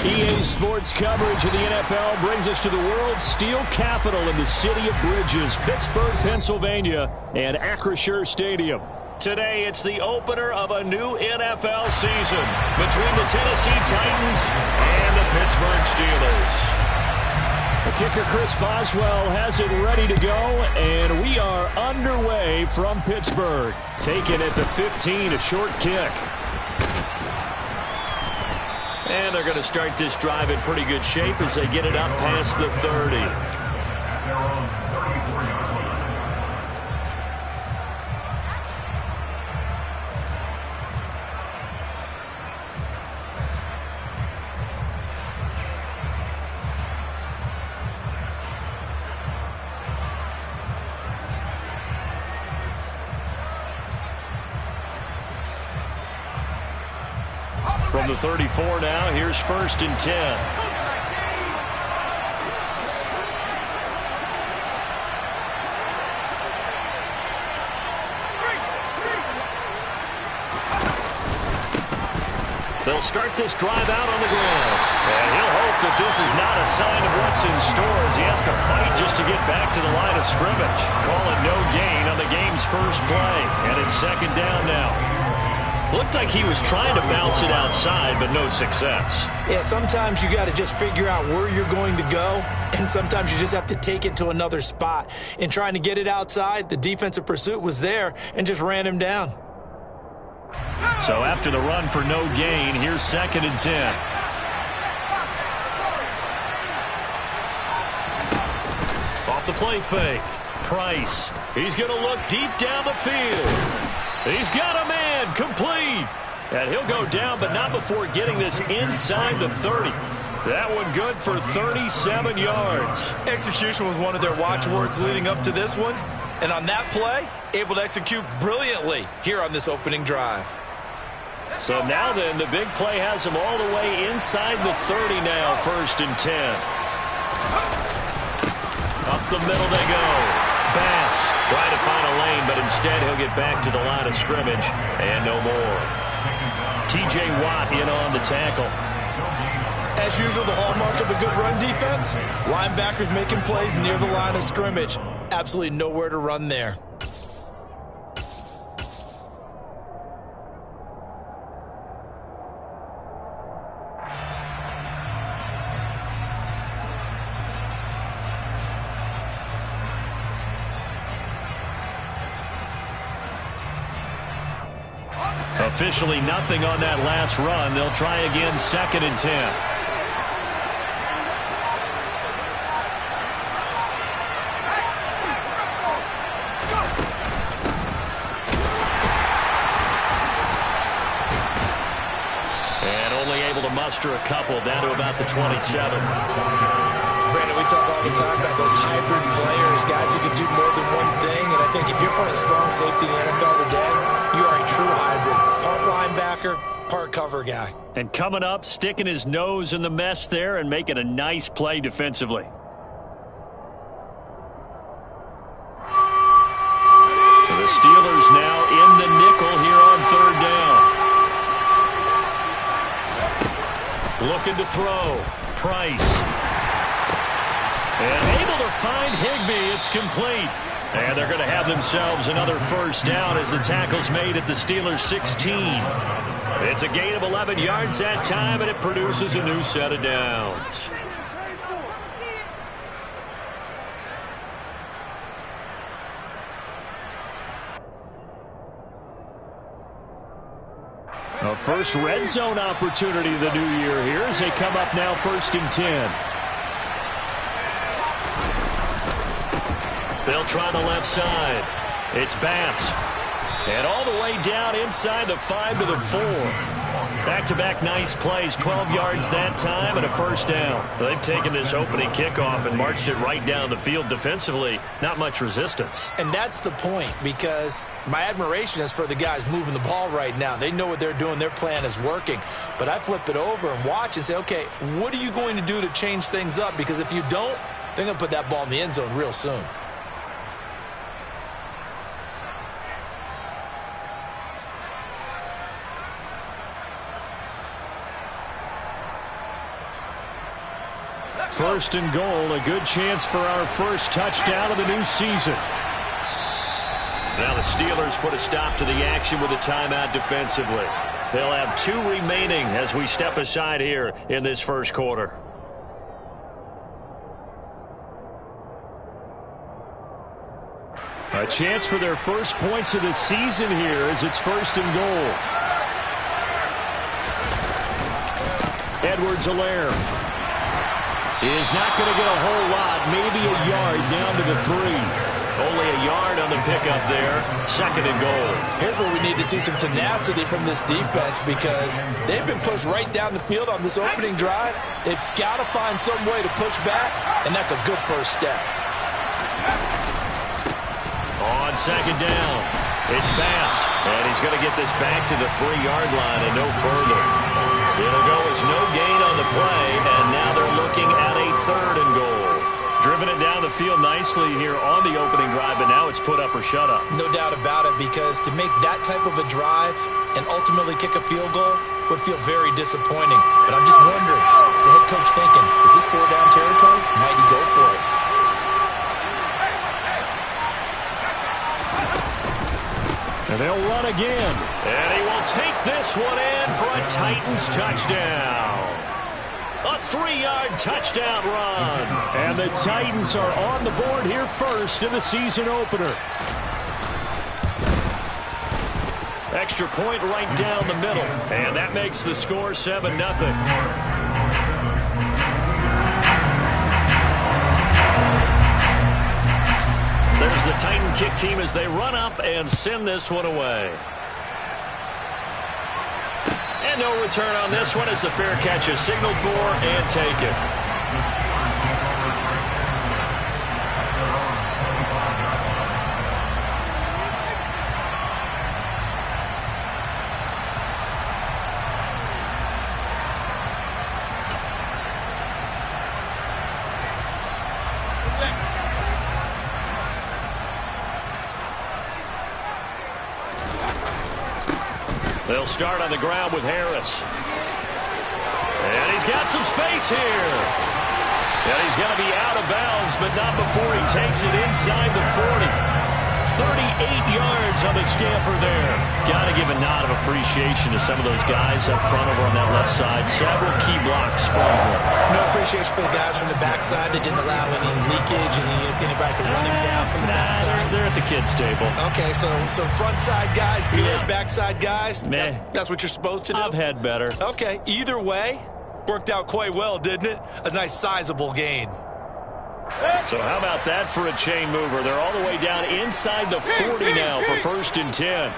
EA Sports coverage of the NFL brings us to the world's steel capital in the city of bridges, Pittsburgh, Pennsylvania, and Acrisure Stadium. Today, it's the opener of a new NFL season between the Tennessee Titans and the Pittsburgh Steelers. The kicker, Chris Boswell, has it ready to go, and we are underway from Pittsburgh. Taken at the 15, a short kick. And they're going to start this drive in pretty good shape as they get it up past the 30. From the 34 now, here's 1st and 10. They'll start this drive out on the ground. And he'll hope that this is not a sign of what's in store as he has to fight just to get back to the line of scrimmage. Call it no gain on the game's first play. And it's 2nd down now. Looked like he was trying to bounce it outside, but no success. Yeah, sometimes you got to just figure out where you're going to go, and sometimes you just have to take it to another spot. In trying to get it outside, the defensive pursuit was there and just ran him down. So after the run for no gain, here's 2nd and 10. Off the play fake. Price. He's going to look deep down the field. He's got a man, complete. And he'll go down, but not before getting this inside the 30. That one good for 37 yards. Execution was one of their watchwords leading up to this one. And on that play, able to execute brilliantly here on this opening drive. So now then, the big play has him all the way inside the 30 now, 1st and 10. Up the middle they go. Bass trying to find a lane, but instead he'll get back to the line of scrimmage and no more. T.J. Watt in on the tackle. As usual, the hallmark of a good run defense, linebackers making plays near the line of scrimmage. Absolutely nowhere to run there. Officially nothing on that last run. They'll try again, 2nd and 10. And only able to muster a couple down to about the 27. Brandon, we talk all the time about those hybrid players, guys who can do more than one thing. And I think if you're playing strong safety in the NFL today, you are a true hybrid. Part linebacker, part cover guy. And coming up, sticking his nose in the mess there and making a nice play defensively. The Steelers now in the nickel here on 3rd down. Looking to throw. Price. And able to find Higbee. It's complete. And they're going to have themselves another 1st down as the tackle's made at the Steelers' 16. It's a gain of 11 yards that time, and it produces a new set of downs. A first red zone opportunity of the new year here as they come up now 1st and 10. They'll try the left side. It's Bass. And all the way down inside the 5 to the 4. Back-to-back nice plays, 12 yards that time and a 1st down. They've taken this opening kickoff and marched it right down the field defensively. Not much resistance. And that's the point, because my admiration is for the guys moving the ball right now. They know what they're doing. Their plan is working. But I flip it over and watch and say, okay, what are you going to do to change things up? Because if you don't, they're going to put that ball in the end zone real soon. First and goal, a good chance for our first touchdown of the new season. Now the Steelers put a stop to the action with a timeout defensively. They'll have 2 remaining as we step aside here in this first quarter. A chance for their first points of the season here as it's first and goal. Edwards-Helaire is not going to get a whole lot, maybe a yard down to the 3. Only a yard on the pickup there. Second and goal. Here's where we need to see some tenacity from this defense because they've been pushed right down the field on this opening drive. They've got to find some way to push back, and that's a good first step. On second down, it's pass, and he's going to get this back to the 3-yard line and no further. It'll go as no gain on the play, and now they're looking at a third and goal. Driven it down the field nicely here on the opening drive, but now it's put up or shut up. No doubt about it, because to make that type of a drive and ultimately kick a field goal would feel very disappointing. But I'm just wondering, is the head coach thinking, is this 4-down territory? Might he go for it? And they'll run again. And he will take this one in for a Titans touchdown. A 3-yard touchdown run. And the Titans are on the board here first in the season opener. Extra point right down the middle. And that makes the score 7-0. There's the Titan kick team as they run up and send this one away. And no return on this one as the fair catch is signaled for and taken. They'll start on the ground with Harris. And he's got some space here. And he's going to be out of bounds, but not before he takes it inside the 40. 38 yards on the scamper there. Got to give a nod of appreciation to some of those guys up front over on that left side. Several key blocks sprung here. No appreciation for the guys from the backside that didn't allow any leakage and anybody could run him down from the backside. They're at the kids' table. Okay, so front side guys good, backside guys, meh. That's what you're supposed to do? I've had better. Okay, either way, worked out quite well, didn't it? A nice sizable gain. So how about that for a chain mover? They're all the way down inside the 40 now for first and 10.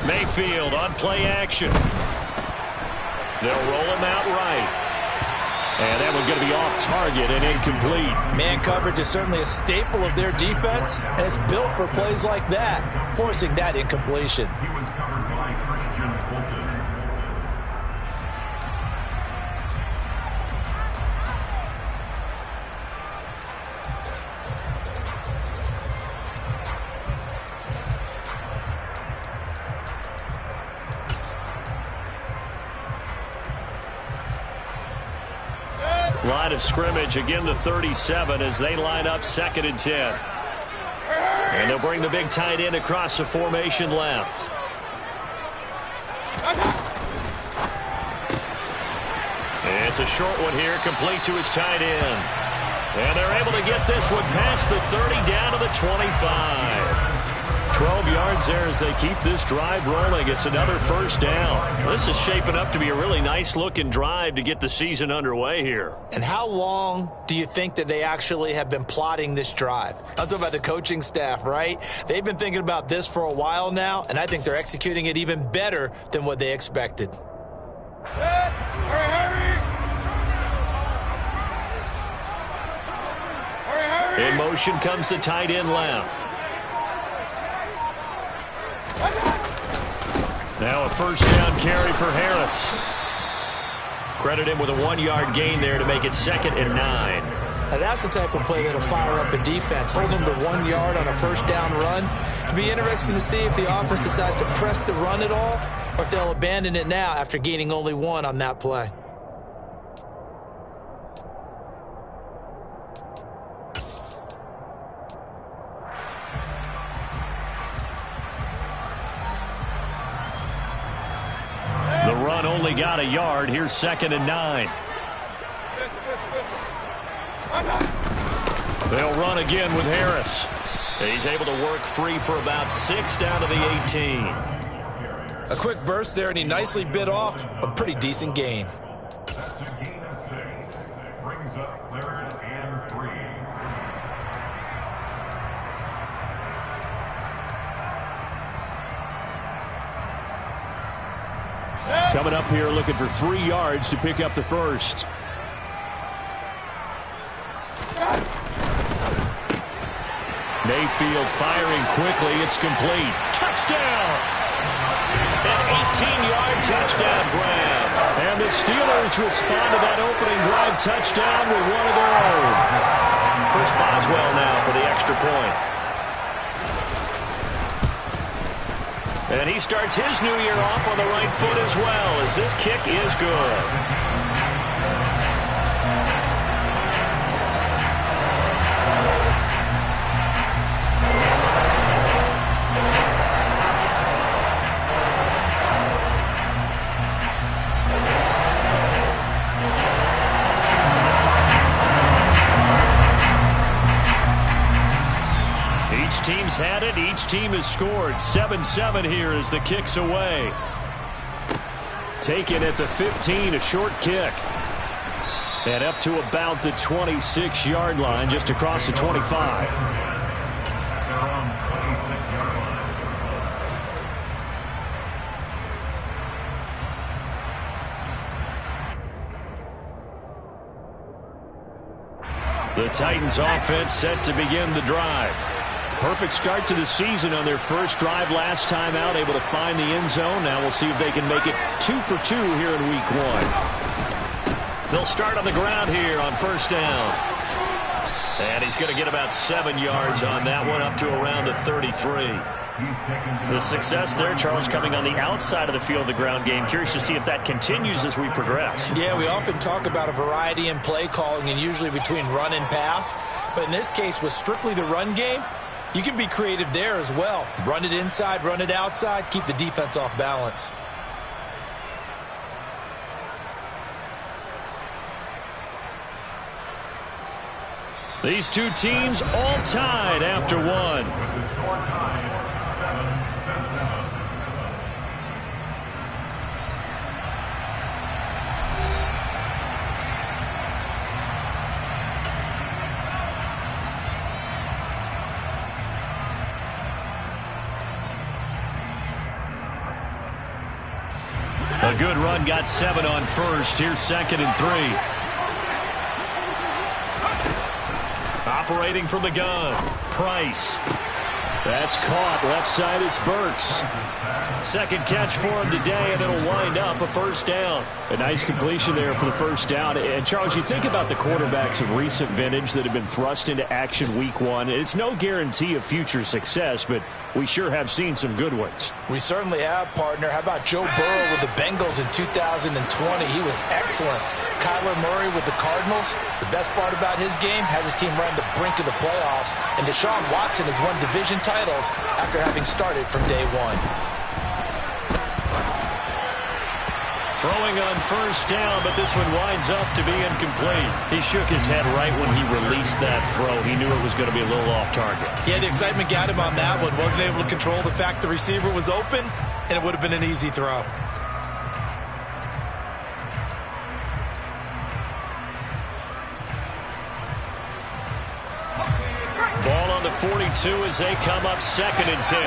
Mayfield on play action. They'll roll him out right. And that one's going to be off target and incomplete. Man coverage is certainly a staple of their defense, and it's built for plays like that, forcing that incompletion. He was covered by Christian Fulton. Line of scrimmage, again the 37 as they line up second and 10. And they'll bring the big tight end across the formation left. It's a short one here, complete to his tight end. And they're able to get this one past the 30 down to the 25. 12 yards there as they keep this drive rolling. It's another first down. This is shaping up to be a really nice-looking drive to get the season underway here. And how long do you think that they actually have been plotting this drive? I'm talking about the coaching staff, right? They've been thinking about this for a while now, and I think they're executing it even better than what they expected. In motion comes the tight end left. Now a first down carry for Harris. Credit him with a 1-yard gain there to make it 2nd and 9. Now that's the type of play that'll fire up a defense. Hold them to 1 yard on a first down run. It'll be interesting to see if the offense decides to press the run at all or if they'll abandon it now after gaining only 1 on that play. The run only got a yard. Here's 2nd and 9. They'll run again with Harris. He's able to work free for about 6 down to the 18. A quick burst there, and he nicely bit off a pretty decent gain. That's a gain of 6. Brings up 3rd and 3. Coming up here looking for 3 yards to pick up the first. Mayfield firing quickly. It's complete. Touchdown! An 18-yard touchdown grab. And the Steelers respond to that opening drive touchdown with one of their own. Chris Boswell now for the extra point. And he starts his new year off on the right foot as well, as this kick is good. Each team's had it. Each team has scored. 7-7 here as the kick's away. Taken at the 15, a short kick. And up to about the 26-yard line, just across the 25. The Titans offense set to begin the drive. Perfect start to the season on their first drive last time out, able to find the end zone. Now we'll see if they can make it 2 for 2 here in week 1. They'll start on the ground here on first down. And he's going to get about 7 yards on that one, up to around the 33. The success there, Charles, coming on the outside of the field of the ground game. Curious to see if that continues as we progress. Yeah, we often talk about a variety in play calling and usually between run and pass. But in this case, with strictly the run game, you can be creative there as well. Run it inside, run it outside, keep the defense off balance. These two teams all tied after one. With the score tied 7-7. A good run, got 7 on first. Here's 2nd and 3. Operating from the gun, Price. That's caught. Left side, it's Burks. Second catch for him today, and it'll wind up a first down. A nice completion there for the first down. And, Charles, you think about the quarterbacks of recent vintage that have been thrust into action week 1. It's no guarantee of future success, but we sure have seen some good ones. We certainly have, partner. How about Joe Burrow with the Bengals in 2020? He was excellent. Kyler Murray with the Cardinals. The best part about his game, has his team run the brink of the playoffs. And Deshaun Watson has won division titles after having started from day 1. Throwing on first down, but this one winds up to be incomplete. He shook his head right when he released that throw. He knew it was going to be a little off target. Yeah, the excitement got him on that one. Wasn't able to control the fact the receiver was open, and it would have been an easy throw. Ball on the 42 as they come up 2nd and 10.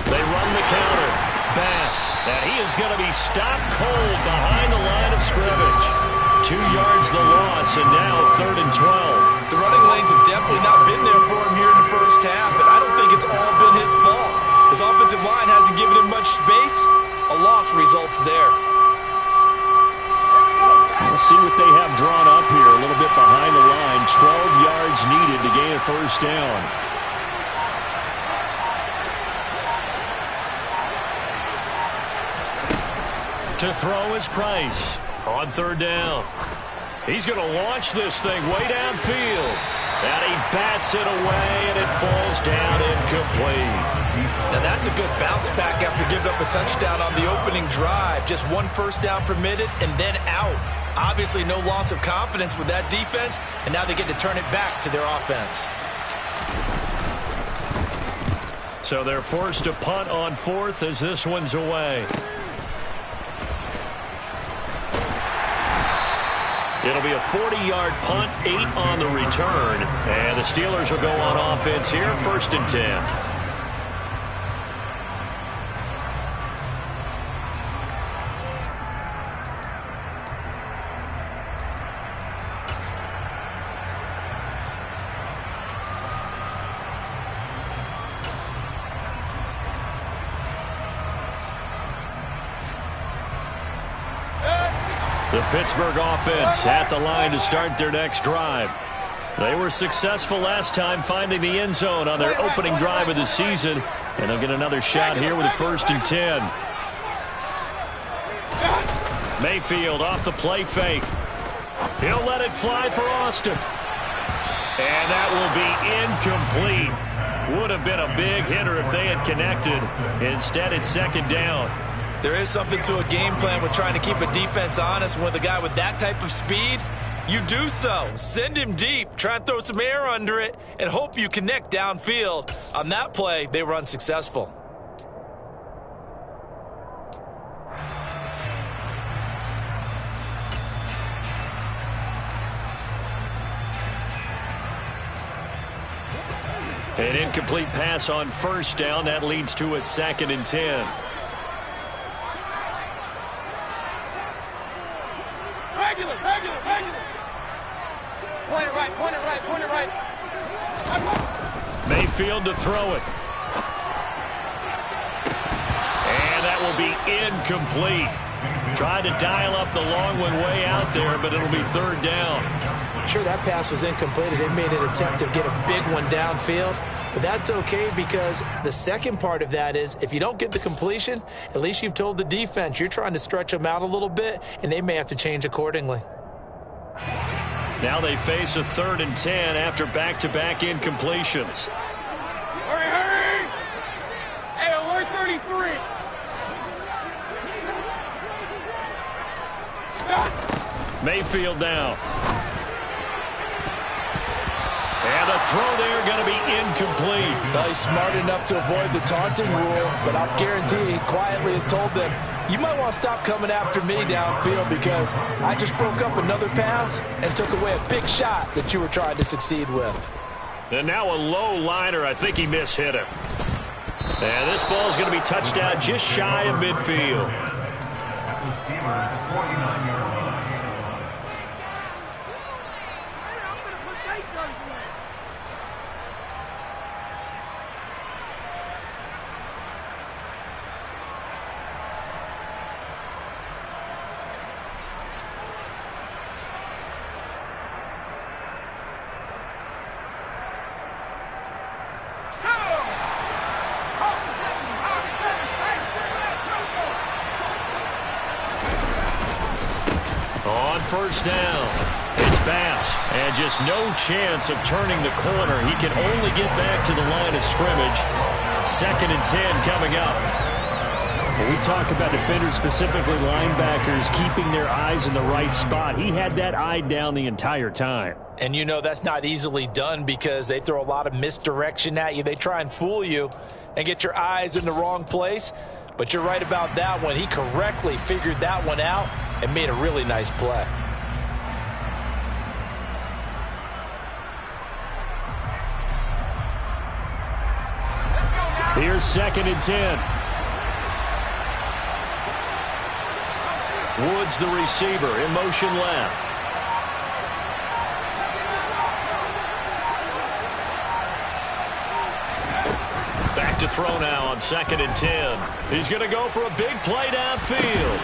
They run the counter. Bass. And he is going to be stopped cold behind the line of scrimmage. 2 yards the loss, and now 3rd and 12. The running lanes have definitely not been there for him here in the first half, and I don't think it's all been his fault. His offensive line hasn't given him much space. A loss results there. We'll see what they have drawn up here. A little bit behind the line. 12 yards needed to gain a first down. To throw is Price on third down. He's going to launch this thing way downfield. And he bats it away, and it falls down incomplete. Now that's a good bounce back after giving up a touchdown on the opening drive. Just one first down permitted and then out. Obviously no loss of confidence with that defense, and now they get to turn it back to their offense. So they're forced to punt on fourth as this one's away. It'll be a 40-yard punt, 8 on the return. And the Steelers will go on offense here, 1st and 10. The Pittsburgh offense at the line to start their next drive. They were successful last time finding the end zone on their opening drive of the season, and they'll get another shot here with a 1st and 10. Mayfield off the play fake. He'll let it fly for Austin. And that will be incomplete. Would have been a big hitter if they had connected. Instead, it's 2nd down. There is something to a game plan with trying to keep a defense honest. With a guy with that type of speed, you do so. Send him deep, try and throw some air under it, and hope you connect downfield. On that play, they were unsuccessful. An incomplete pass on 1st down. That leads to a 2nd and 10. Regular. Point it right. Mayfield to throw it. And that will be incomplete. Tried to dial up the long one way out there, but it'll be 3rd down. Sure, that pass was incomplete as they made an attempt to get a big one downfield, but that's okay because the second part of that is if you don't get the completion, at least you've told the defense you're trying to stretch them out a little bit, and they may have to change accordingly. Now they face a 3rd and 10 after back-to-back incompletions. Hurry! Hey, alert 33. Mayfield now. And the throw there going to be incomplete. Well, he's smart enough to avoid the taunting rule, but I'll guarantee he quietly has told them, you might want to stop coming after me downfield because I just broke up another pass and took away a big shot that you were trying to succeed with. And now a low liner. I think he mishit it. And this ball is going to be touched out just shy of midfield. At the Steelers' 49-yard line. On 1st down, it's Bass, and just no chance of turning the corner. He can only get back to the line of scrimmage. 2nd and 10 coming up. When we talk about defenders, specifically linebackers, keeping their eyes in the right spot, he had that eye down the entire time. And you know that's not easily done because they throw a lot of misdirection at you. They try and fool you and get your eyes in the wrong place. But you're right about that one. He correctly figured that one out and made a really nice play. Here's 2nd and 10. Woods the receiver, in motion left. Back to throw now on 2nd and 10. He's going to go for a big play downfield.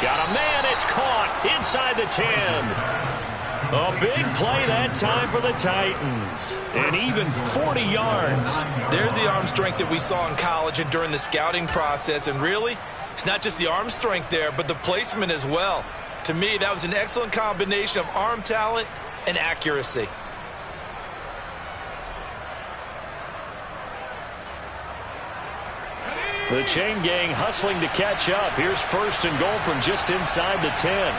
Got a man, it's caught inside the 10. A big play that time for the Titans. And even 40 yards. There's the arm strength that we saw in college and during the scouting process. And really, It's not just the arm strength there, but the placement as well. To me, that was an excellent combination of arm talent and accuracy. The chain gang hustling to catch up. Here's 1st and goal from just inside the 10.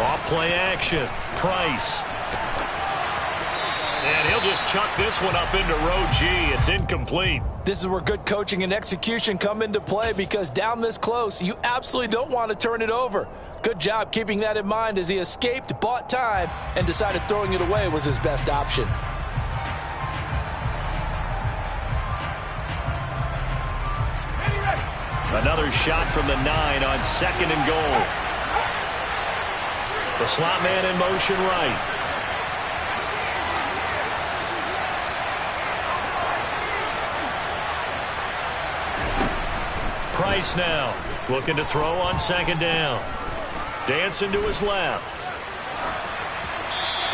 Off play action. Price. And he'll just chuck this one up into row G. It's incomplete. This is where good coaching and execution come into play, because down this close, you absolutely don't want to turn it over. Good job keeping that in mind as he escaped, bought time, and decided throwing it away was his best option. Another shot from the 9 on 2nd and goal. The slot man in motion right. Price now looking to throw on 2nd down. Dancing to his left.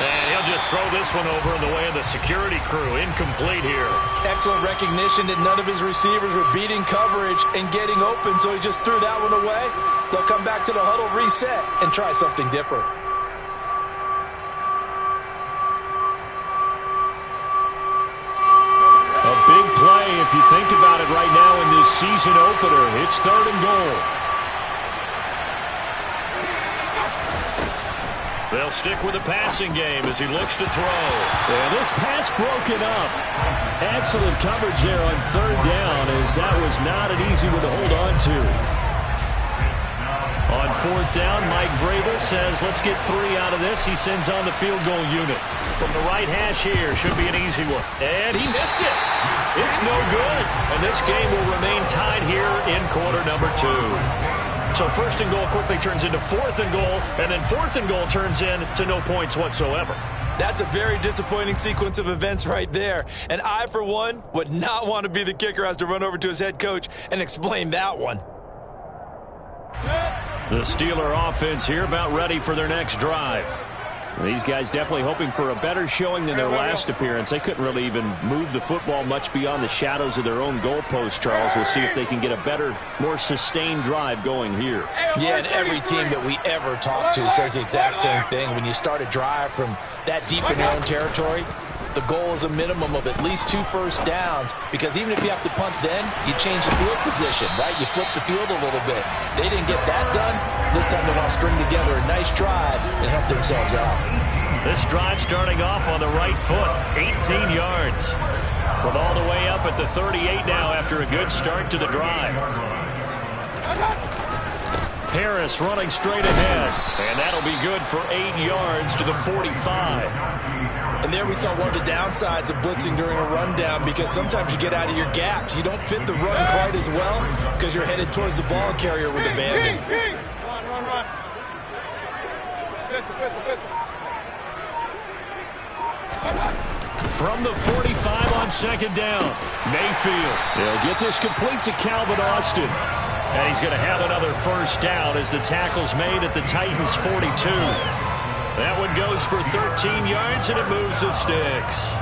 And he'll just throw this one over in the way of the security crew. Incomplete here. Excellent recognition that none of his receivers were beating coverage and getting open, so he just threw that one away. They'll come back to the huddle, reset, and try something different. A big play if you think about it right now in this season opener. It's 3rd and goal. They'll stick with the passing game as he looks to throw. And this pass broken up. Excellent coverage there on 3rd down, as that was not an easy one to hold on to. On 4th down, Mike Vrabel says, let's get 3 out of this. He sends on the field goal unit. From the right hash here, should be an easy one. And he missed it. It's no good. And this game will remain tied here in quarter number 2. So 1st and goal quickly turns into 4th and goal, and then 4th and goal turns into no points whatsoever. That's a very disappointing sequence of events right there. And I, for one, would not want to be the kicker who has to run over to his head coach and explain that one. The Steeler offense here about ready for their next drive. These guys definitely hoping for a better showing than their last appearance. They couldn't really even move the football much beyond the shadows of their own goalpost, Charles. We'll see if they can get a better, more sustained drive going here. Yeah, and every team that we ever talk to says the exact same thing. When you start a drive from that deep in your own territory, the goal is a minimum of at least 2 first downs, because even if you have to punt then, you change the field position, right? You flip the field a little bit. They didn't get that done. This time they want to string together a nice drive and help themselves out. This drive starting off on the right foot, 18 yards. From all the way up at the 38 now after a good start to the drive. Harris running straight ahead, and that'll be good for 8 yards to the 45. And there we saw one of the downsides of blitzing during a rundown, because sometimes you get out of your gaps. You don't fit the run quite as well because you're headed towards the ball carrier with abandon. Run. From the 45 on 2nd down, Mayfield. They'll get this complete to Calvin Austin. And he's going to have another first down as the tackle's made at the Titans' 42. That one goes for 13 yards, and it moves the sticks.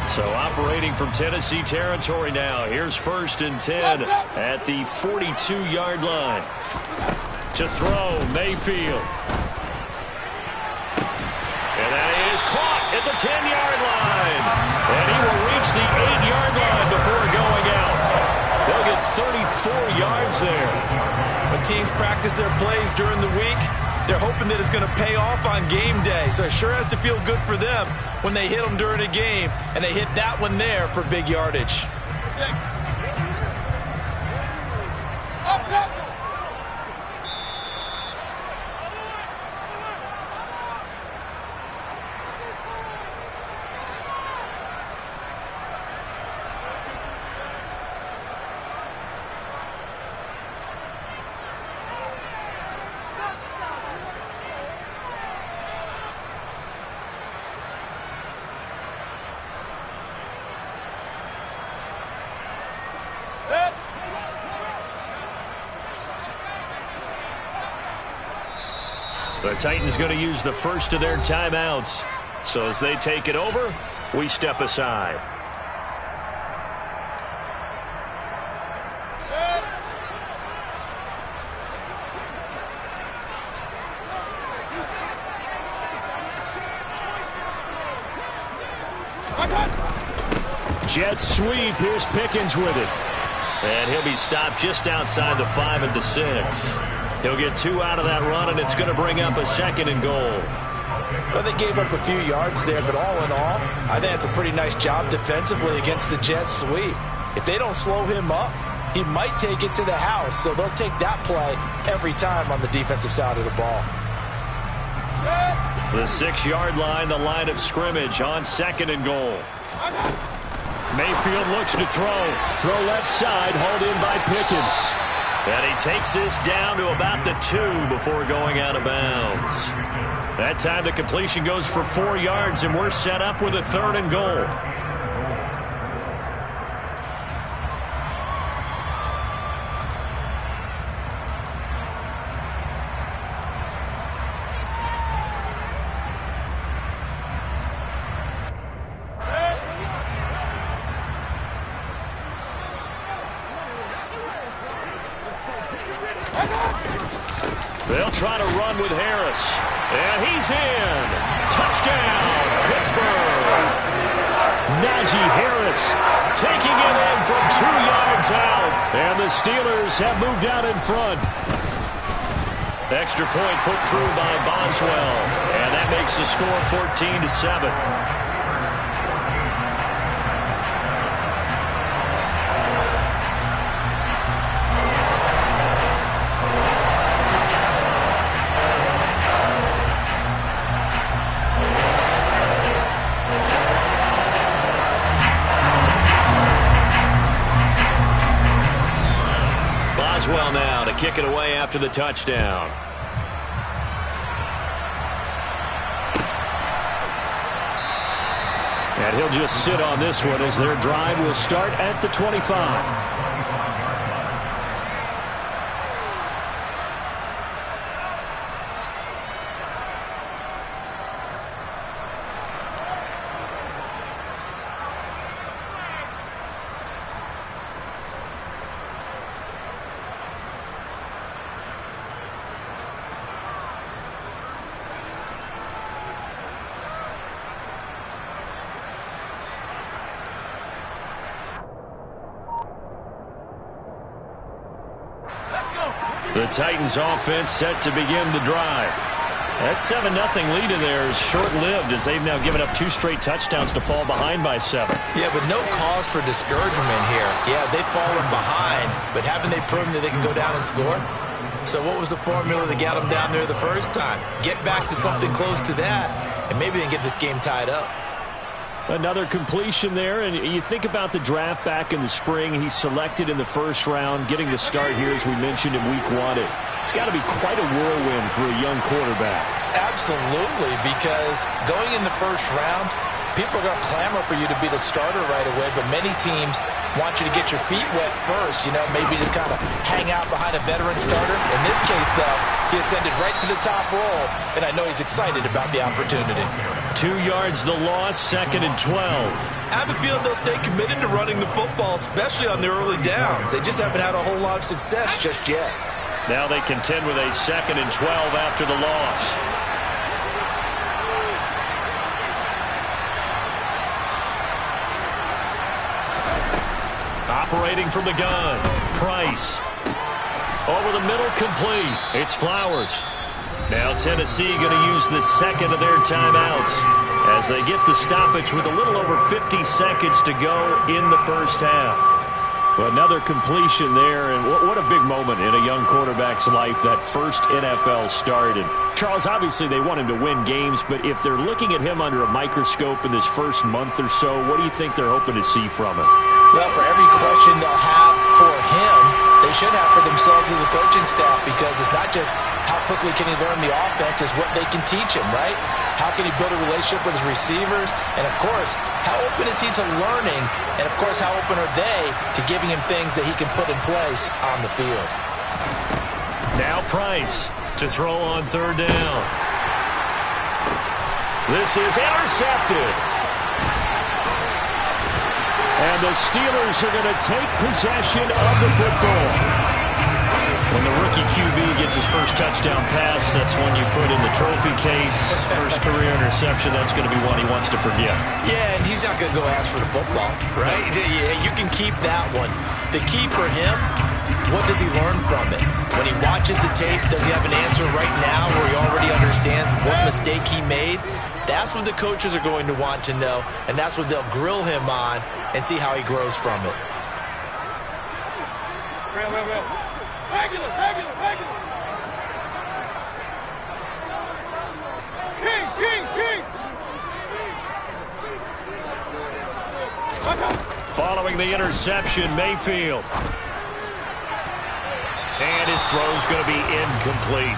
So operating from Tennessee territory now. Here's 1st and 10 at the 42-yard line. To throw, Mayfield. And that is caught at the 10-yard line. And he will reach the 8-yard line before going out. They'll get 34 yards there. When teams practice their plays during the week, they're hoping that it's going to pay off on game day. So it sure has to feel good for them when they hit them during a game, and they hit that one there for big yardage. The Titans going to use the first of their timeouts. So as they take it over, we step aside. Jet sweep. Here's Pickens with it. And he'll be stopped just outside the 5 at the 6. He'll get 2 out of that run, and it's going to bring up a 2nd and goal. Well, they gave up a few yards there, but all in all, I think it's a pretty nice job defensively against the jet sweep. If they don't slow him up, he might take it to the house, so they'll take that play every time on the defensive side of the ball. The 6-yard line, the line of scrimmage on 2nd and goal. Mayfield looks to throw. Throw left side, hauled in by Pickens. And he takes this down to about the 2 before going out of bounds. That time the completion goes for 4 yards, and we're set up with a 3rd and goal. They'll try to run with Harris. And he's in. Touchdown, Pittsburgh. Najee Harris taking it in from 2 yards out. And the Steelers have moved out in front. Extra point put through by Boswell. And that makes the score 14-7. Boswell now to kick it away after the touchdown. And he'll just sit on this one as their drive will start at the 25. The Titans offense set to begin the drive. That 7-0 lead in there is short-lived as they've now given up 2 straight touchdowns to fall behind by 7. Yeah, but no cause for discouragement here. Yeah, they've fallen behind, but haven't they proven that they can go down and score? So what was the formula that got them down there the first time? Get back to something close to that, and maybe they can get this game tied up. Another completion there, and you think about the draft back in the spring. He's selected in the first round, getting the start here, as we mentioned, in week 1. It's got to be quite a whirlwind for a young quarterback. Absolutely, because going in the first round, people are going to clamor for you to be the starter right away, but many teams want you to get your feet wet first, you know, maybe just kind of hang out behind a veteran starter. In this case, though, he ascended right to the top role, and I know he's excited about the opportunity. 2 yards the loss, 2nd and 12. I have a feeling they'll stay committed to running the football, especially on their early downs. They just haven't had a whole lot of success just yet. Now they contend with a 2nd and 12 after the loss. Operating from the gun, Price. Over the middle, complete. It's Flowers. Now Tennessee going to use the 2nd of their timeouts as they get the stoppage with a little over 50 seconds to go in the first half. Well, another completion there, and what a big moment in a young quarterback's life, that first NFL start. And Charles, obviously they want him to win games, but if they're looking at him under a microscope in this first month or so, what do you think they're hoping to see from him? Well, for every question they'll have for him, they should have for themselves as a coaching staff, because it's not just how quickly can he learn the offense, it's what they can teach him, right? How can he build a relationship with his receivers? And, of course, how open is he to learning? And, of course, how open are they to giving him things that he can put in place on the field? Now Price To throw on third down. This is intercepted. And the Steelers are going to take possession of the football. When the rookie QB gets his first touchdown pass, that's one you put in the trophy case. First career interception, that's going to be one he wants to forget. Yeah, and he's not going to go ask for the football, right? Yeah, you can keep that one. The key for him, what does he learn from it? When he watches the tape, does he have an answer right now where he already understands what mistake he made? That's what the coaches are going to want to know, and that's what they'll grill him on and see how he grows from it. Regular. King. Following the interception, Mayfield. And his throw's going to be incomplete.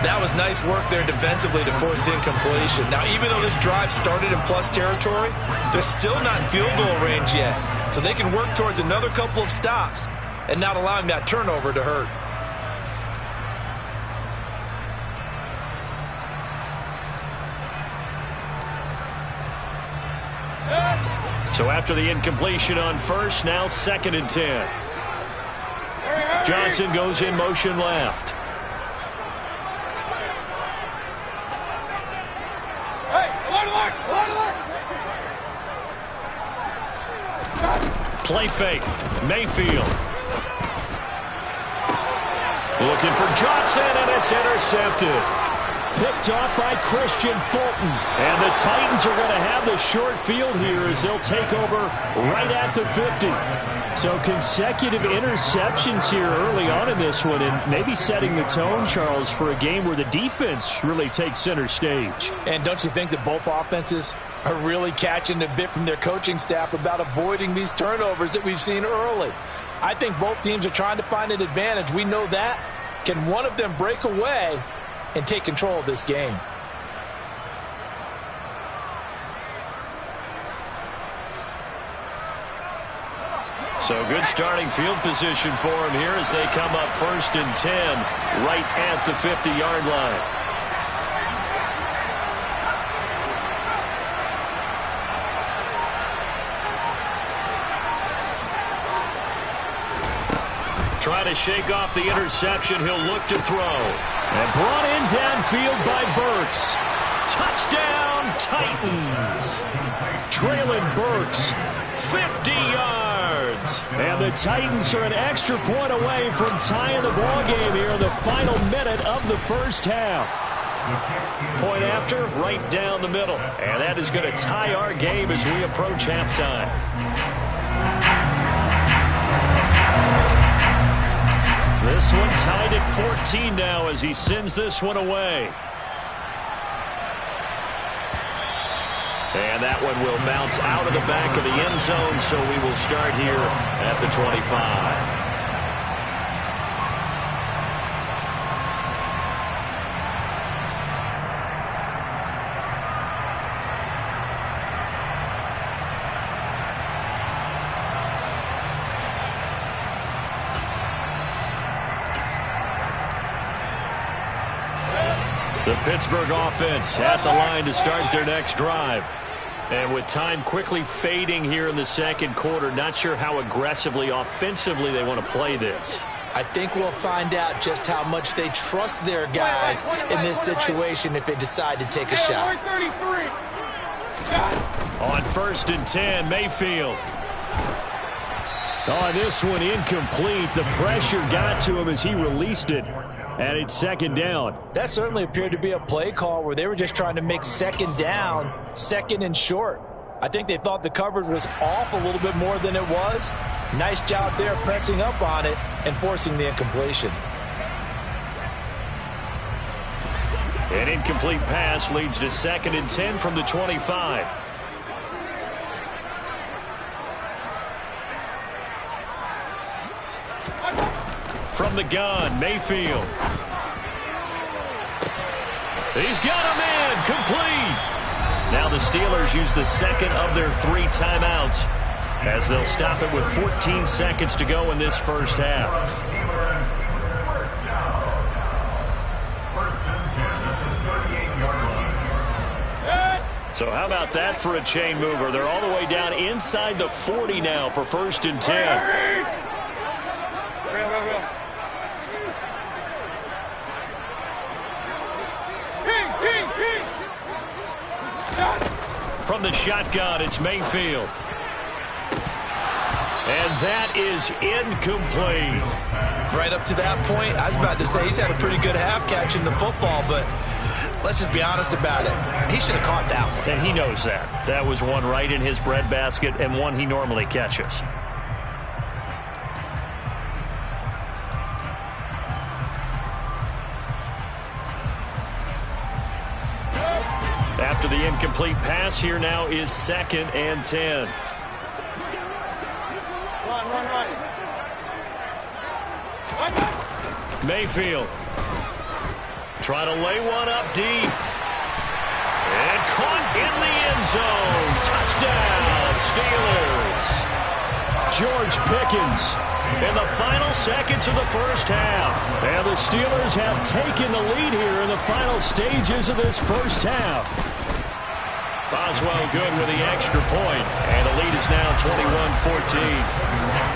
That was nice work there defensively to force incompletion. Now, even though this drive started in plus territory, they're still not in field goal range yet. So they can work towards another couple of stops and not allowing that turnover to hurt. So after the incompletion on first, now 2nd and 10. Johnson goes in motion left. Play fake. Mayfield. Looking for Johnson, and it's intercepted. Picked off by Christian Fulton. And the Titans are going to have the short field here as they'll take over right at the 50. So consecutive interceptions here early on in this one, and maybe setting the tone, Charles, for a game where the defense really takes center stage. And don't you think that both offenses are really catching a bit from their coaching staff about avoiding these turnovers that we've seen early? I think both teams are trying to find an advantage. We know that. Can one of them break away and take control of this game? So good starting field position for him here as they come up 1st and 10 right at the 50-yard line. Trying to shake off the interception. He'll look to throw. And brought in downfield by Burks. Touchdown, Titans. Traylon Burks, 50 yards. And the Titans are an extra point away from tying the ball game here in the final minute of the first half. Point after, right down the middle. And that is going to tie our game as we approach halftime. This one tied at 14 now as he sends this one away. And that one will bounce out of the back of the end zone, so we will start here at the 25. The Pittsburgh offense at the line to start their next drive. And with time quickly fading here in the second quarter, not sure how aggressively, offensively they want to play this. I think we'll find out just how much they trust their guys in this situation if they decide to take a shot. On 1st and 10, Mayfield. Oh, this one incomplete. The pressure got to him as he released it. And it's 2nd down. That certainly appeared to be a play call where they were just trying to make 2nd down, 2nd and short. I think they thought the coverage was off a little bit more than it was. Nice job there pressing up on it and forcing the incompletion. An incomplete pass leads to 2nd and 10 from the 25. From the gun, Mayfield. He's got him in, complete. Now the Steelers use the 2nd of their 3 timeouts as they'll stop it with 14 seconds to go in this first half. So how about that for a chain mover? They're all the way down inside the 40 now for 1st and 10. From the shotgun, it's Mayfield. And that is incomplete. Right up to that point, I was about to say he's had a pretty good half catching the football, but let's just be honest about it. He should have caught that one. And he knows that. That was one right in his breadbasket and one he normally catches. After the incomplete pass, here now is 2nd and 10. Run. Mayfield trying to lay one up deep. And caught in the end zone. Touchdown, Steelers. George Pickens in the final seconds of the first half. And the Steelers have taken the lead here in the final stages of this first half. Boswell good with the extra point, and the lead is now 21-14.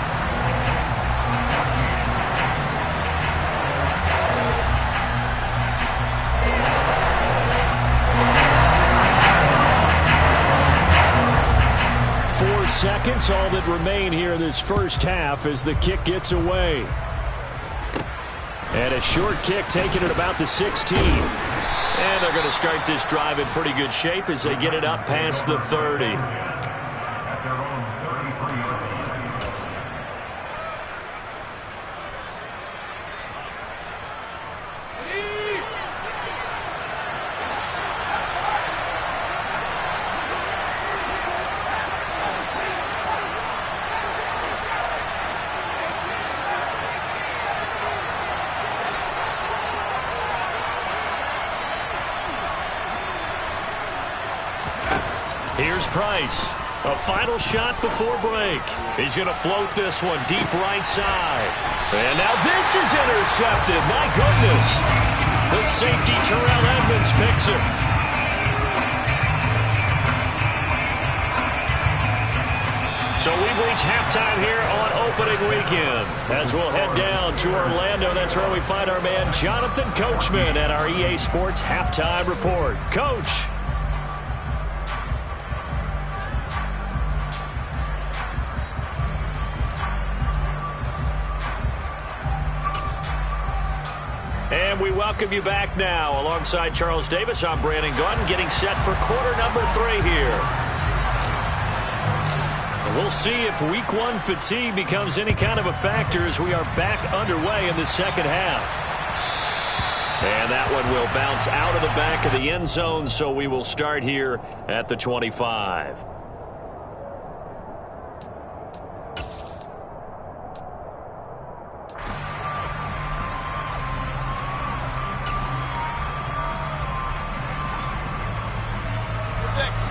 Seconds, all that remain here in this first half as the kick gets away. And a short kick taken at about the 16. And they're going to start this drive in pretty good shape as they get it up past the 30. Here's Price. A final shot before break. He's going to float this one deep right side. And now this is intercepted. My goodness. The safety, Terrell Edmonds, picks it. So we've reached halftime here on opening weekend. As we'll head down to Orlando, that's where we find our man Jonathan Coachman at our EA Sports Halftime Report. Coach. And we welcome you back now. Alongside Charles Davis, I'm Brandon Gaudin, getting set for quarter number 3 here. And we'll see if week 1 fatigue becomes any kind of a factor as we are back underway in the second half. And that one will bounce out of the back of the end zone, so we will start here at the 25.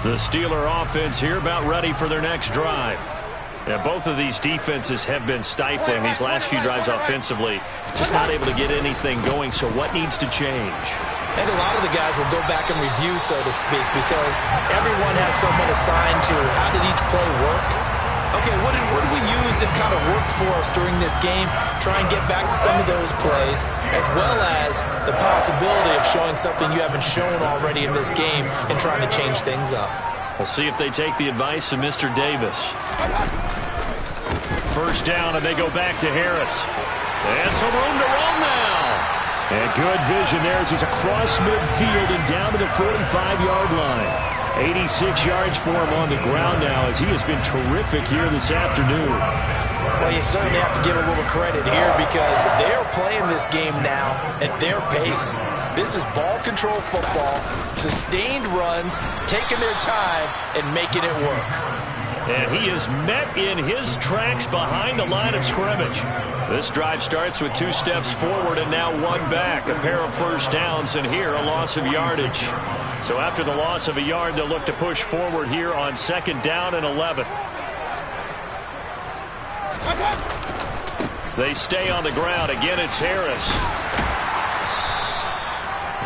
The Steeler offense here about ready for their next drive. And both of these defenses have been stifling these last few drives offensively. Just not able to get anything going, so what needs to change? And a lot of the guys will go back and review, so to speak, because everyone has someone assigned to how did each play work. Okay, what did we use that kind of worked for us during this game? Try and get back to some of those plays, as well as the possibility of showing something you haven't shown already in this game and trying to change things up. We'll see if they take the advice of Mr. Davis. First down, and they go back to Harris. And some room to roll now. And good vision there as he's across midfield and down to the 45-yard line. 86 yards for him on the ground now as he has been terrific here this afternoon. Well, you certainly have to give a little credit here because they're playing this game now at their pace. This is ball control football, sustained runs, taking their time, and making it work. And he is met in his tracks behind the line of scrimmage. This drive starts with 2 steps forward and now 1 back. A pair of first downs, and here a loss of yardage. So after the loss of a yard, they'll look to push forward here on 2nd down and 11. They stay on the ground. Again, it's Harris.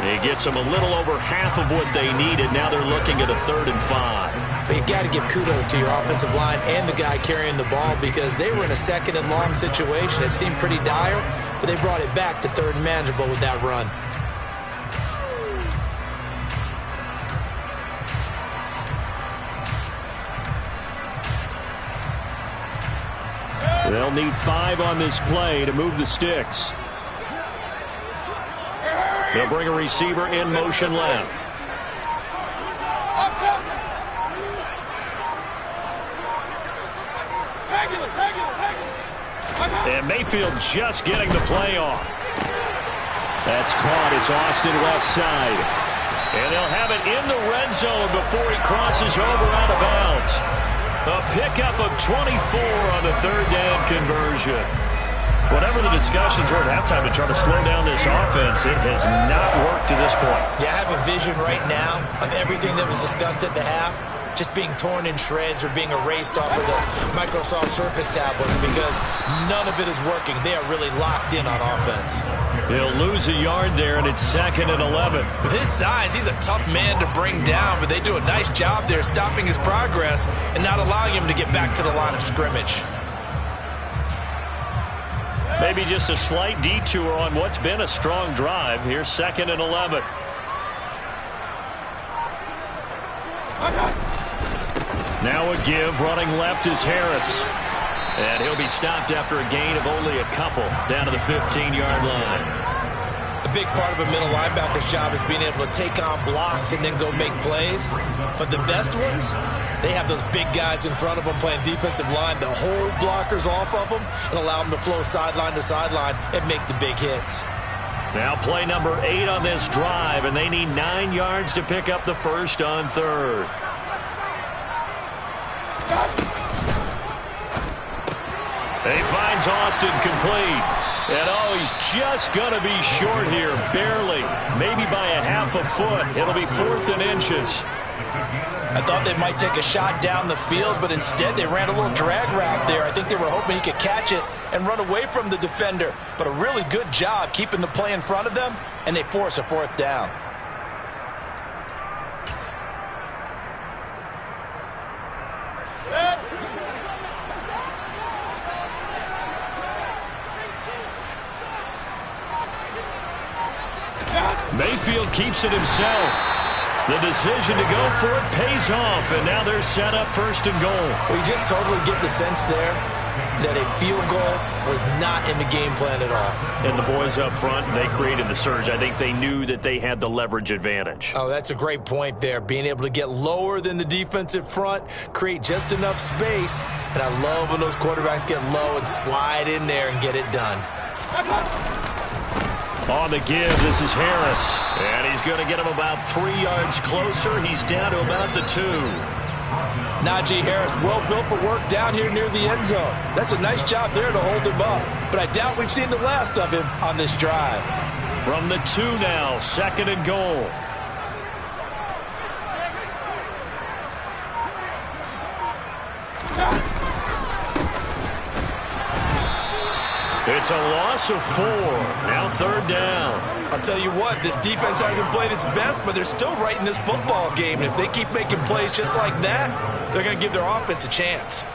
He gets them a little over half of what they needed. Now they're looking at a 3rd and 5. But you got to give kudos to your offensive line and the guy carrying the ball because they were in a 2nd and long situation. It seemed pretty dire, but they brought it back to 3rd and manageable with that run. They'll need 5 on this play to move the sticks. They'll bring a receiver in motion left. And Mayfield just getting the play off. That's caught. It's Austin left side. And they'll have it in the red zone before he crosses over out of bounds. A pickup of 24 on the 3rd down conversion. Whatever the discussions were at halftime to try to slow down this offense, it has not worked to this point. Yeah, I have a vision right now of everything that was discussed at the half just being torn in shreds or being erased off of the Microsoft Surface tablets because none of it is working. They are really locked in on offense. He'll lose a yard there, and it's 2nd and 11. With his size, he's a tough man to bring down, but they do a nice job there stopping his progress and not allowing him to get back to the line of scrimmage. Maybe just a slight detour on what's been a strong drive. Here's 2nd and 11. Now a give. Running left is Harris. And he'll be stopped after a gain of only a couple down to the 15-yard line. A big part of a middle linebacker's job is being able to take on blocks and then go make plays. But the best ones, they have those big guys in front of them playing defensive line to hold blockers off of them and allow them to flow sideline to sideline and make the big hits. Now play number 8 on this drive, and they need 9 yards to pick up the first on 3rd. He finds Austin complete. And he's just going to be short here, barely. Maybe by a half a foot. It'll be 4th and inches. I thought they might take a shot down the field, but instead they ran a little drag route there. I think they were hoping he could catch it and run away from the defender. But a really good job keeping the play in front of them, and they force a 4th down. Mayfield keeps it himself. The decision to go for it pays off, and now they're set up 1st and goal. We just totally get the sense there that a field goal was not in the game plan at all. And the boys up front, they created the surge. I think they knew that they had the leverage advantage. Oh, that's a great point there. Being able to get lower than the defensive front, create just enough space. And I love when those quarterbacks get low and slide in there and get it done. On the give, this is Harris. And he's going to get him about 3 yards closer. He's down to about the 2. Najee Harris, well built for work down here near the end zone. That's a nice job there to hold him up. But I doubt we've seen the last of him on this drive. From the 2 now, 2nd and goal. It's a loss of 4. Now 3rd down. I'll tell you what, this defense hasn't played its best, but they're still right in this football game. And if they keep making plays just like that, they're going to give their offense a chance.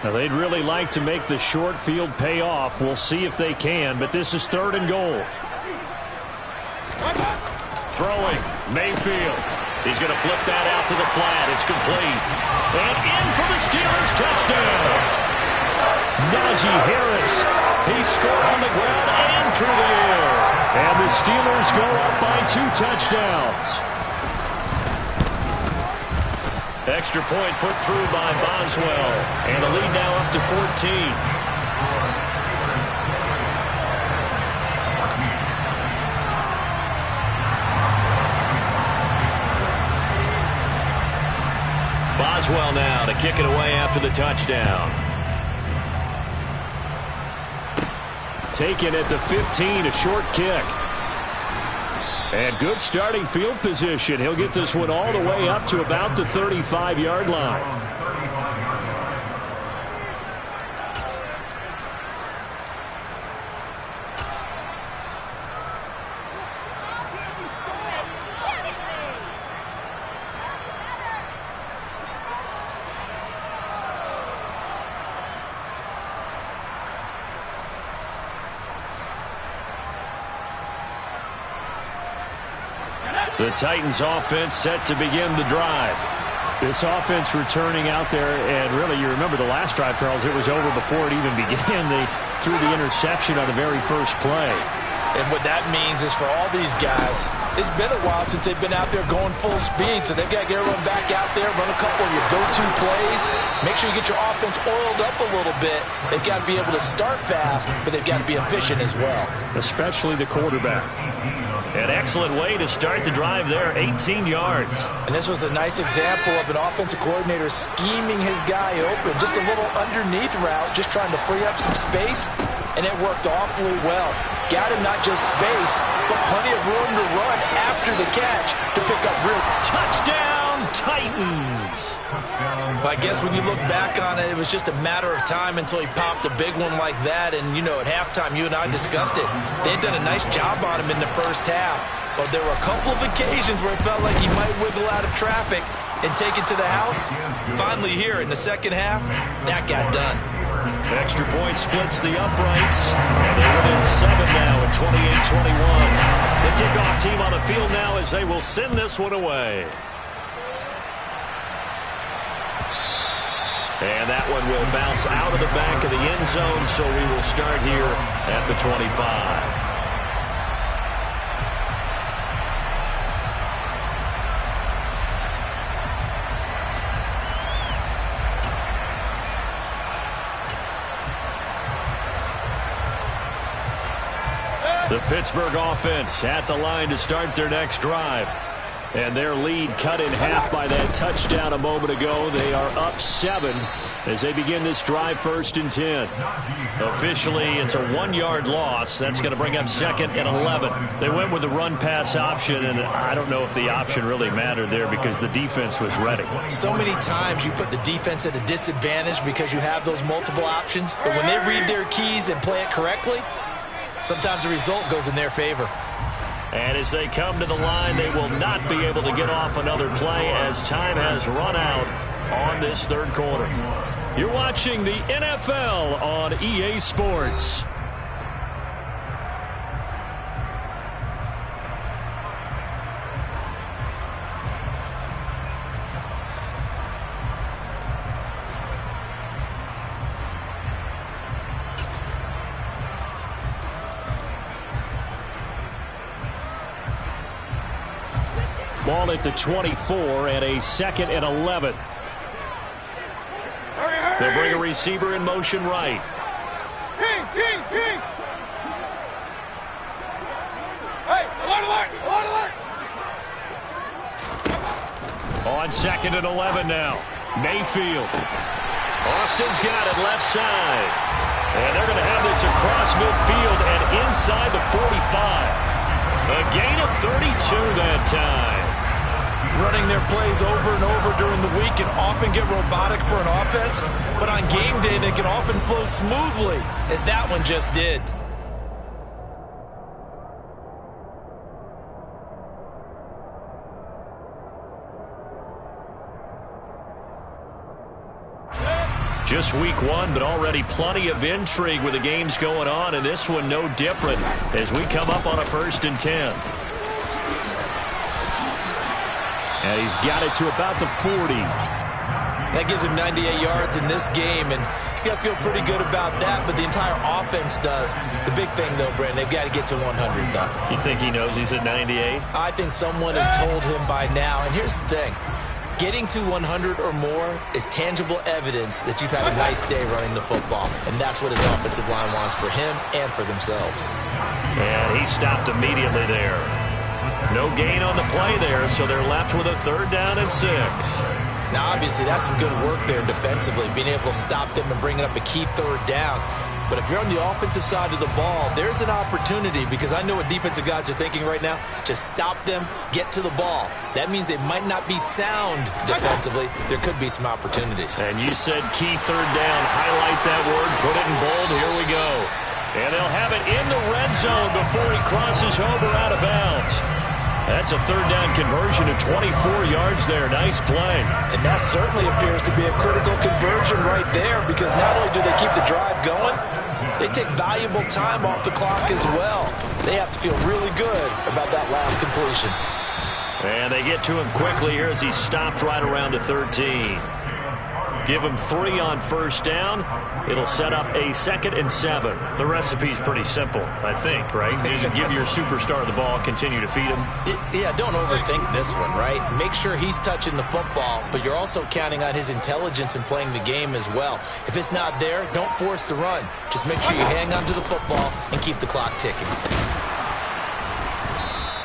Now, they'd really like to make the short field pay off. We'll see if they can, but this is 3rd and goal. Throwing, Mayfield. He's going to flip that out to the flat. It's complete. And in for the Steelers touchdown. Najee Harris. He scored on the ground and through the air. And the Steelers go up by 2 touchdowns. Extra point put through by Boswell. And the lead now up to 14. Boswell now to kick it away after the touchdown. Taken at the 15, a short kick. And good starting field position. He'll get this one all the way up to about the 35-yard line. The Titans offense set to begin the drive. This offense returning out there, and really you remember the last drive, Charles, it was over before it even began. They threw the interception on the very first play. And what that means is for all these guys, it's been a while since they've been out there going full speed, so they've got to get everyone back out there, run a couple of your go-to plays, make sure you get your offense oiled up a little bit. They've got to be able to start fast, but they've got to be efficient as well. Especially the quarterback. An excellent way to start the drive there, 18 yards. And this was a nice example of an offensive coordinator scheming his guy open. Just a little underneath route, just trying to free up some space, and it worked awfully well. Got him not just space, but plenty of room to run after the catch to pick up real. Touchdown, Titans! Well, I guess when you look back on it, it was just a matter of time until he popped a big one like that. And, you know, at halftime, you and I discussed it. They had done a nice job on him in the first half. But there were a couple of occasions where it felt like he might wiggle out of traffic and take it to the house. Finally here in the second half, that got done. Extra point splits the uprights. And they're within 7 now at 28-21. The kickoff team on the field now as they will send this one away. And that one will bounce out of the back of the end zone, so we will start here at the 25. The Pittsburgh offense at the line to start their next drive. And their lead cut in half by that touchdown a moment ago. They are up 7 as they begin this drive, 1st and 10. Officially, it's a 1-yard loss. That's going to bring up 2nd and 11. They went with the run-pass option, and I don't know if the option really mattered there because the defense was ready. So many times you put the defense at a disadvantage because you have those multiple options. But when they read their keys and play it correctly, sometimes the result goes in their favor. And as they come to the line, they will not be able to get off another play as time has run out on this third quarter. You're watching the NFL on EA Sports. Ball at the 24 and a 2nd and 11. They'll bring a receiver in motion right. King! Hey, alert! On 2nd and 11 now. Mayfield. Austin's got it left side. And they're going to have this across midfield and inside the 45. A gain of 32 that time. Running their plays over and over during the week can often get robotic for an offense, but on game day they can often flow smoothly, as that one just did. Just week 1, but already plenty of intrigue with the games going on, and this one no different as we come up on a 1st and 10. And he's got it to about the 40. That gives him 98 yards in this game, and he's got to feel pretty good about that, but the entire offense does. The big thing, though, Brandon, they've got to get to 100, though. You think he knows he's at 98? I think someone has told him by now, and here's the thing. Getting to 100 or more is tangible evidence that you've had a nice day running the football, and that's what his offensive line wants for him and for themselves. And he stopped immediately there. No gain on the play there, so they're left with a 3rd down and 6. Now, obviously, that's some good work there defensively, being able to stop them and bring it up a key third down. But if you're on the offensive side of the ball, there's an opportunity, because I know what defensive guys are thinking right now. Just stop them, get to the ball. That means they might not be sound defensively. There could be some opportunities. And you said key third down. Highlight that word, put it in bold. Here we go. And they'll have it in the red zone before he crosses over out of bounds. That's a third down conversion of 24 yards there. Nice play. And that certainly appears to be a critical conversion right there, because not only do they keep the drive going, they take valuable time off the clock as well. They have to feel really good about that last completion. And they get to him quickly here as he's stopped right around the 13. Give him 3 on first down. It'll set up a 2nd and 7. The recipe's pretty simple, I think, right? You just give your superstar the ball, continue to feed him. Yeah, don't overthink this one, right? Make sure he's touching the football, but you're also counting on his intelligence in playing the game as well. If it's not there, don't force the run. Just make sure you hang on to the football and keep the clock ticking.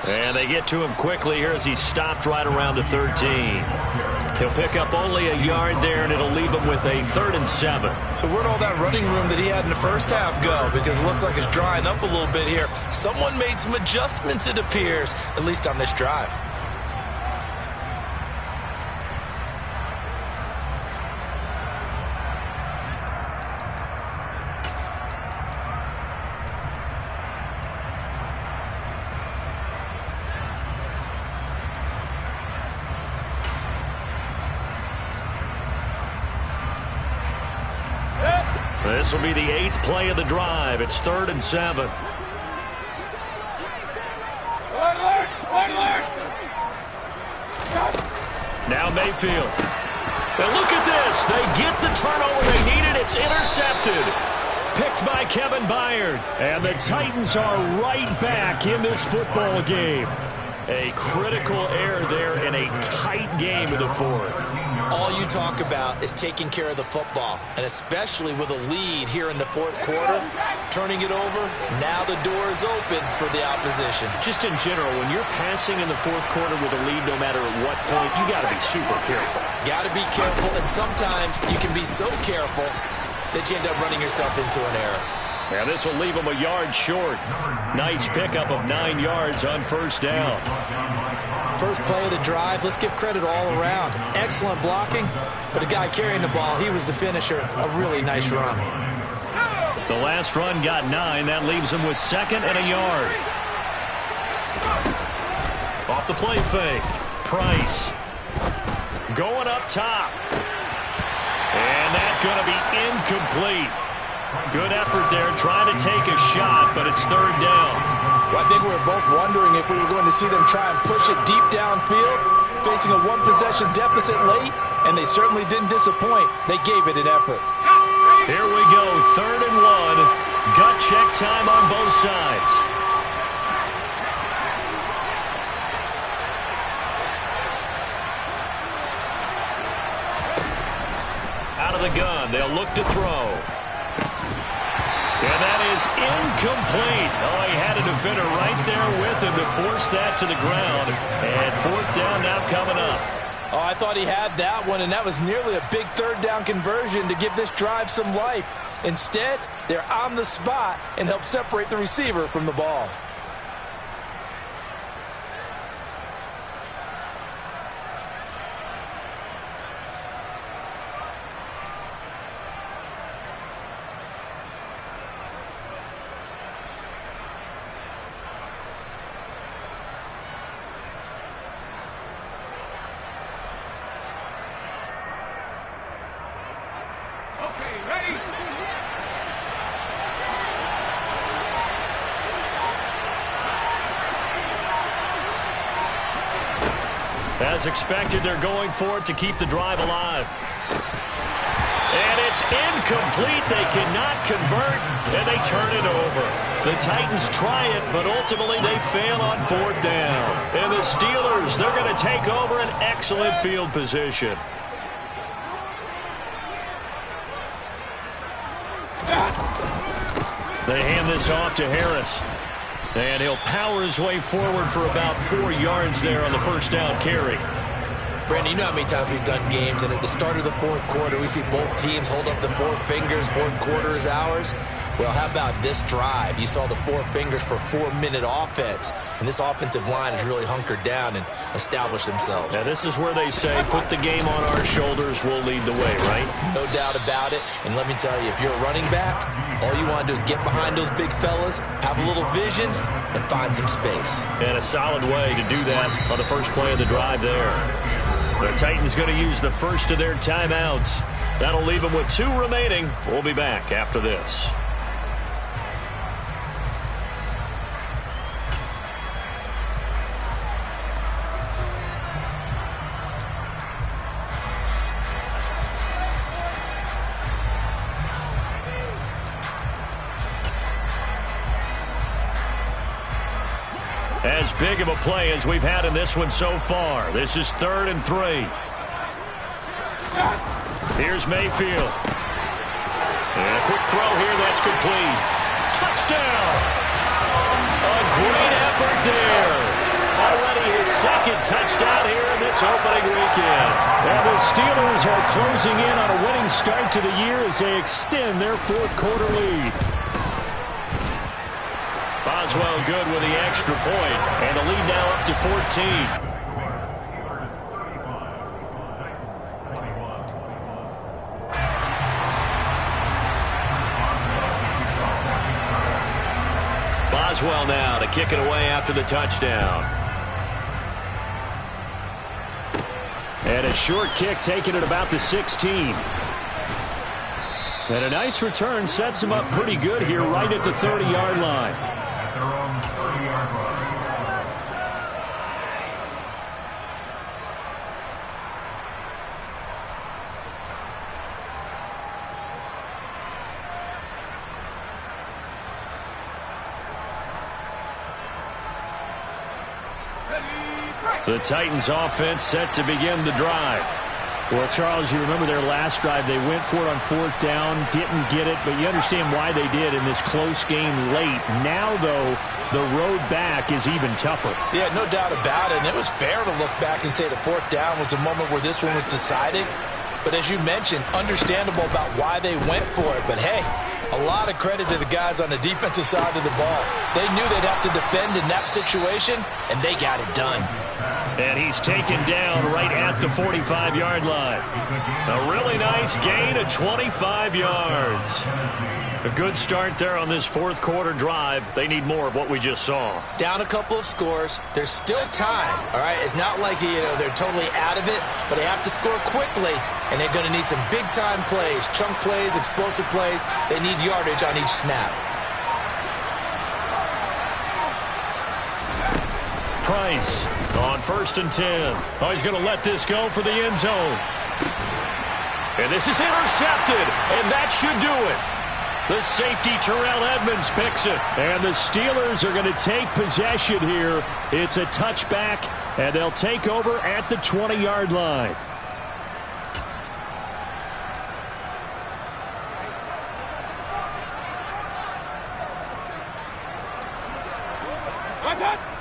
And they get to him quickly here as he's stopped right around the 13. He'll pick up only a yard there, and it'll leave him with a 3rd and 7. So where'd all that running room that he had in the first half go? Because it looks like it's drying up a little bit here. Someone made some adjustments, it appears, at least on this drive. This will be the 8th play of the drive. It's 3rd and 7. Now Mayfield. And look at this. They get the turnover they needed. It's intercepted. Picked by Kevin Byard. And the Titans are right back in this football game. A critical error there in a tight game in the 4th. All you talk about is taking care of the football, and especially with a lead here in the 4th quarter, turning it over, now the door is open for the opposition. Just in general, when you're passing in the 4th quarter with a lead, no matter at what point, you got to be super careful. Got to be careful, and sometimes you can be so careful that you end up running yourself into an error. Now this will leave him a yard short. Nice pickup of 9 yards on first down. First play of the drive, let's give credit all around. Excellent blocking, but the guy carrying the ball, he was the finisher. A really nice run. The last run got 9. That leaves him with 2nd and a yard. Off the play fake. Price. Going up top. And that's going to be incomplete. Good effort there, trying to take a shot, but it's 3rd down. Well, I think we were both wondering if we were going to see them try and push it deep downfield, facing a 1-possession deficit late, and they certainly didn't disappoint. They gave it an effort. Here we go, 3rd and 1. Gut check time on both sides. Out of the gun, they'll look to throw. And that is incomplete. Oh, he had a defender right there with him to force that to the ground. And 4th down now coming up. Oh, I thought he had that one, and that was nearly a big 3rd down conversion to give this drive some life. Instead, they're on the spot and help separate the receiver from the ball. As expected, they're going for it to keep the drive alive. And it's incomplete. They cannot convert, and they turn it over. The Titans try it, but ultimately they fail on 4th down. And the Steelers, they're going to take over an excellent field position. They hand this off to Harris. And he'll power his way forward for about 4 yards there on the first down carry. Brandon, you know how many times we've done games, and at the start of the fourth quarter, we see both teams hold up the four fingers, fourth quarter is ours. Well, how about this drive? You saw the four fingers for 4-minute offense, and this offensive line has really hunkered down and established themselves. Now, this is where they say, put the game on our shoulders, we'll lead the way, right? No doubt about it, and let me tell you, if you're a running back, all you want to do is get behind those big fellas, have a little vision, and find some space. And a solid way to do that on the first play of the drive there. The Titans going to use the first of their timeouts. That'll leave them with 2 remaining. We'll be back after this. As big of a play as we've had in this one so far. This is 3rd and 3. Here's Mayfield. And a quick throw here that's complete. Touchdown! A great effort there. Already his second touchdown here in this opening weekend. And the Steelers are closing in on a winning start to the year as they extend their fourth quarter lead. Boswell good with the extra point, and the lead now up to 14. Boswell now to kick it away after the touchdown. And a short kick taken at about the 16. And a nice return sets him up pretty good here right at the 30-yard line. Their own 30-yard line. The Titans offense set to begin the drive. Well, Charles, you remember their last drive. They went for it on 4th down, didn't get it, but you understand why they did in this close game late. Now, though, the road back is even tougher. Yeah, no doubt about it, and it was fair to look back and say the 4th down was the moment where this one was decided. But as you mentioned, understandable about why they went for it. But, hey, a lot of credit to the guys on the defensive side of the ball. They knew they'd have to defend in that situation, and they got it done. And he's taken down right at the 45-yard line. A really nice gain of 25 yards. A good start there on this fourth quarter drive. They need more of what we just saw. Down a couple of scores. There's still time, all right? It's not like, they're totally out of it, but they have to score quickly, and they're going to need some big-time plays, chunk plays, explosive plays. They need yardage on each snap. Price on 1st and 10. Oh, he's going to let this go for the end zone. And this is intercepted, and that should do it. The safety, Terrell Edmonds, picks it. And the Steelers are going to take possession here. It's a touchback, and they'll take over at the 20-yard line.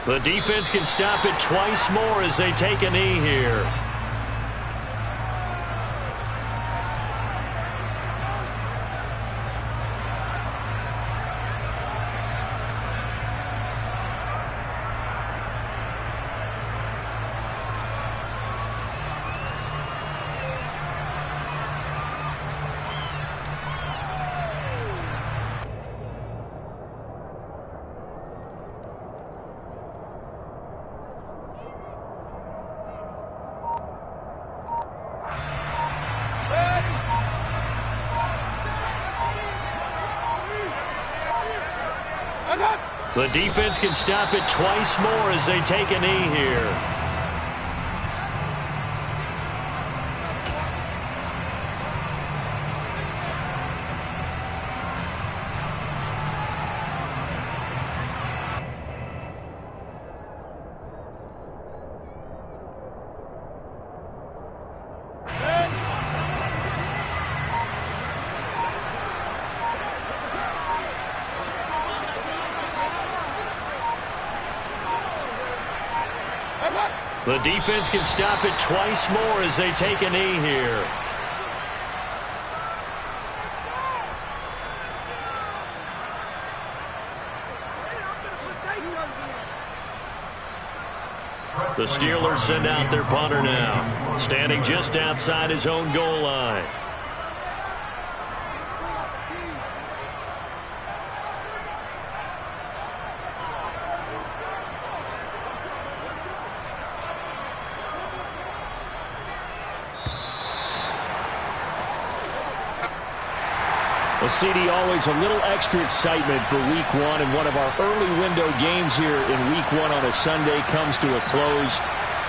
The defense can stop it twice more as they take a knee here. The defense can stop it twice more as they take a knee here. The defense can stop it twice more as they take a knee here. The Steelers send out their punter now, standing just outside his own goal line. Well, CD, always a little extra excitement for Week 1, and one of our early window games here in Week 1 on a Sunday comes to a close.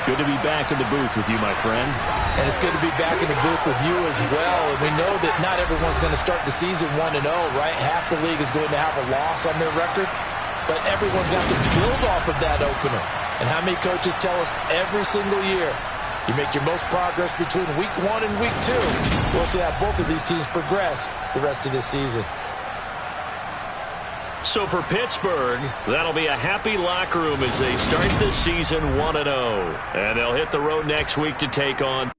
Good to be back in the booth with you, my friend. And it's good to be back in the booth with you as well. And we know that not everyone's going to start the season 1-0, right? Half the league is going to have a loss on their record, but everyone's got to build off of that opener. And how many coaches tell us every single year, you make your most progress between Week 1 and Week 2. We'll see how both of these teams progress the rest of this season. So for Pittsburgh, that'll be a happy locker room as they start this season 1-0. And they'll hit the road next week to take on